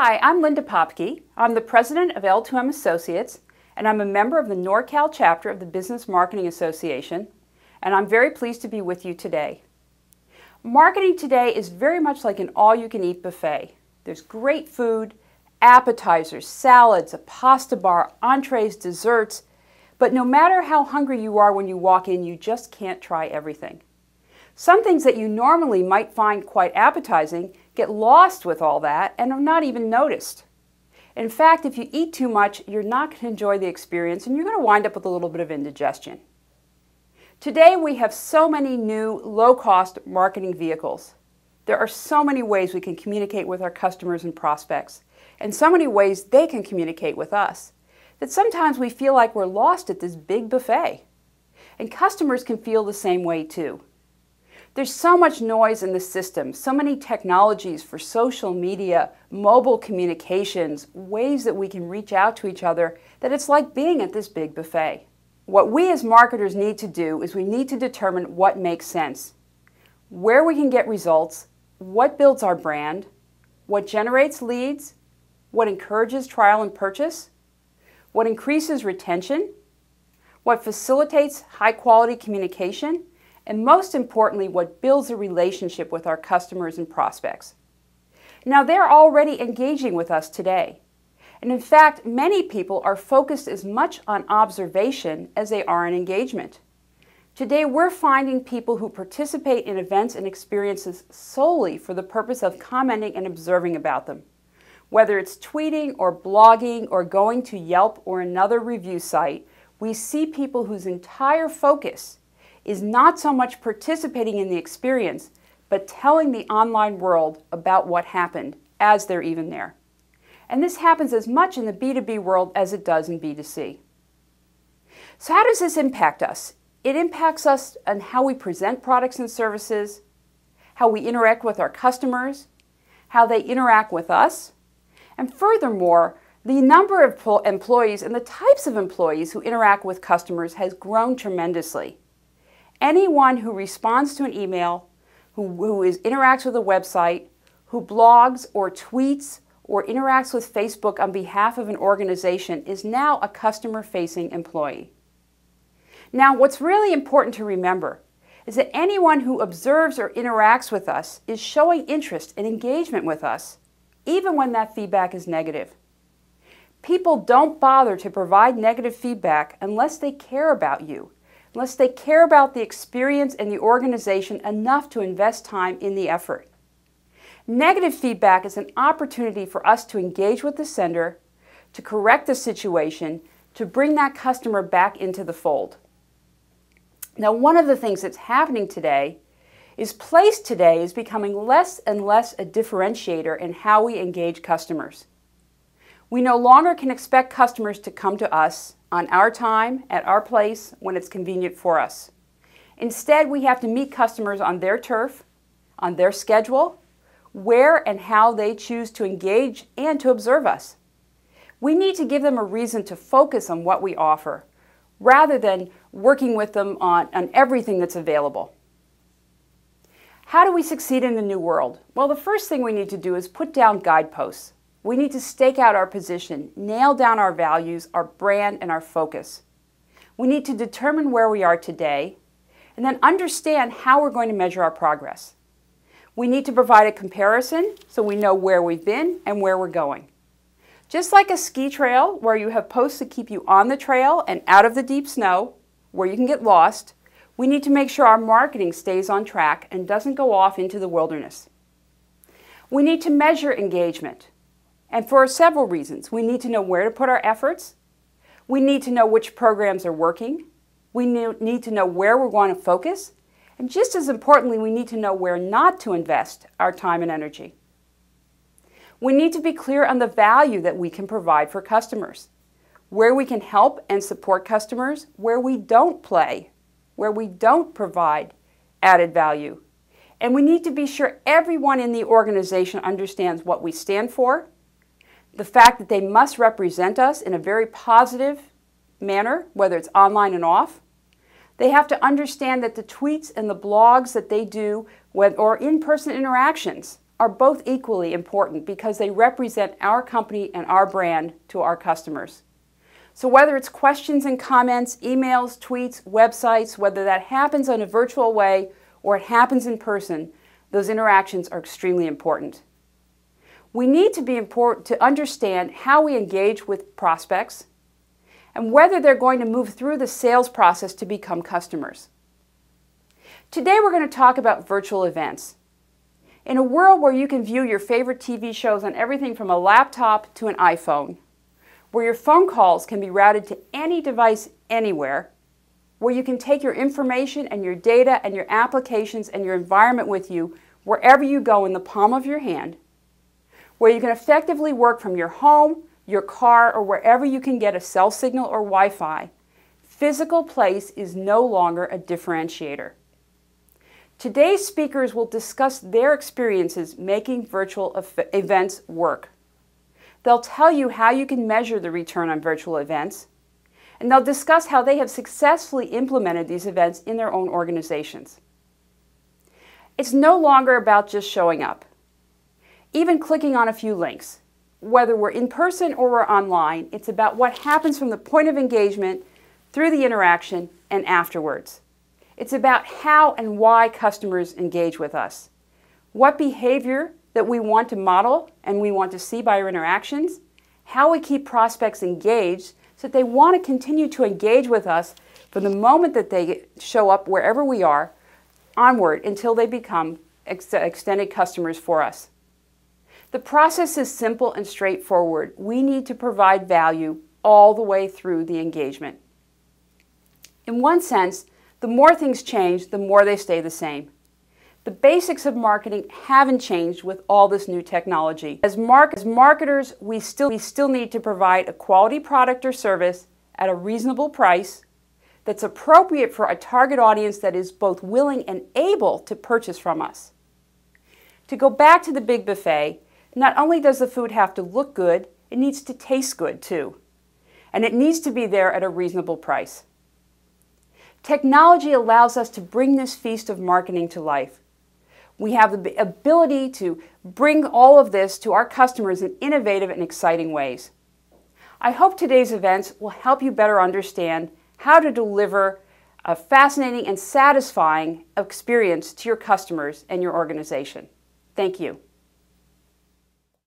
Hi, I'm Linda Popky. I'm the president of L2M Associates, and I'm a member of the NorCal chapter of the Business Marketing Association, and I'm very pleased to be with you today. Marketing today is very much like an all-you-can-eat buffet. There's great food, appetizers, salads, a pasta bar, entrees, desserts, but no matter how hungry you are when you walk in, you just can't try everything. Some things that you normally might find quite appetizing get lost with all that and are not even noticed. In fact, if you eat too much, you're not going to enjoy the experience and you're going to wind up with a little bit of indigestion. Today we have so many new low-cost marketing vehicles. There are so many ways we can communicate with our customers and prospects, and so many ways they can communicate with us, that sometimes we feel like we're lost at this big buffet. And customers can feel the same way too. There's so much noise in the system, so many technologies for social media, mobile communications, ways that we can reach out to each other, that it's like being at this big buffet. What we as marketers need to do is we need to determine what makes sense, where we can get results, what builds our brand, what generates leads, what encourages trial and purchase, what increases retention, what facilitates high-quality communication, and most importantly, what builds a relationship with our customers and prospects. Now, they're already engaging with us today. And in fact, many people are focused as much on observation as they are on engagement. Today, we're finding people who participate in events and experiences solely for the purpose of commenting and observing about them. Whether it's tweeting or blogging or going to Yelp or another review site, we see people whose entire focus is not so much participating in the experience, but telling the online world about what happened as they're even there. And this happens as much in the B2B world as it does in B2C. So how does this impact us? It impacts us on how we present products and services, how we interact with our customers, how they interact with us, and furthermore, the number of employees and the types of employees who interact with customers has grown tremendously. Anyone who responds to an email, who interacts with a website, who blogs or tweets or interacts with Facebook on behalf of an organization is now a customer-facing employee. Now, what's really important to remember is that anyone who observes or interacts with us is showing interest and engagement with us, even when that feedback is negative. People don't bother to provide negative feedback unless they care about you, unless they care about the experience and the organization enough to invest time in the effort. Negative feedback is an opportunity for us to engage with the sender, to correct the situation, to bring that customer back into the fold. Now, one of the things that's happening today is place today is becoming less and less a differentiator in how we engage customers. We no longer can expect customers to come to us on our time, at our place, when it's convenient for us. Instead, we have to meet customers on their turf, on their schedule, where and how they choose to engage and to observe us. We need to give them a reason to focus on what we offer, rather than working with them on everything that's available. How do we succeed in the new world? Well, the first thing we need to do is put down guideposts. We need to stake out our position, nail down our values, our brand, and our focus. We need to determine where we are today, and then understand how we're going to measure our progress. We need to provide a comparison so we know where we've been and where we're going. Just like a ski trail where you have posts to keep you on the trail and out of the deep snow, where you can get lost, we need to make sure our marketing stays on track and doesn't go off into the wilderness. We need to measure engagement. And for several reasons. We need to know where to put our efforts. We need to know which programs are working. We need to know where we're going to focus. And just as importantly, we need to know where not to invest our time and energy. We need to be clear on the value that we can provide for customers, where we can help and support customers, where we don't play, where we don't provide added value. And we need to be sure everyone in the organization understands what we stand for, the fact that they must represent us in a very positive manner, whether it's online and off. They have to understand that the tweets and the blogs that they do or in-person interactions are both equally important because they represent our company and our brand to our customers. So whether it's questions and comments, emails, tweets, websites, whether that happens in a virtual way or it happens in person, those interactions are extremely important. We need to be important to understand how we engage with prospects and whether they're going to move through the sales process to become customers. Today we're going to talk about virtual events. In a world where you can view your favorite TV shows on everything from a laptop to an iPhone, where your phone calls can be routed to any device anywhere, where you can take your information and your data and your applications and your environment with you wherever you go in the palm of your hand, where you can effectively work from your home, your car, or wherever you can get a cell signal or Wi-Fi, physical place is no longer a differentiator. Today's speakers will discuss their experiences making virtual events work. They'll tell you how you can measure the return on virtual events, and they'll discuss how they have successfully implemented these events in their own organizations. It's no longer about just showing up, even clicking on a few links. Whether we're in person or we're online, it's about what happens from the point of engagement through the interaction and afterwards. It's about how and why customers engage with us, what behavior that we want to model and we want to see by our interactions, how we keep prospects engaged so that they want to continue to engage with us from the moment that they show up wherever we are onward until they become extended customers for us. The process is simple and straightforward. We need to provide value all the way through the engagement. In one sense, the more things change, the more they stay the same. The basics of marketing haven't changed with all this new technology. As marketers, we still need to provide a quality product or service at a reasonable price that's appropriate for a target audience that is both willing and able to purchase from us. To go back to the big buffet, not only does the food have to look good, it needs to taste good too. And it needs to be there at a reasonable price. Technology allows us to bring this feast of marketing to life. We have the ability to bring all of this to our customers in innovative and exciting ways. I hope today's events will help you better understand how to deliver a fascinating and satisfying experience to your customers and your organization. Thank you.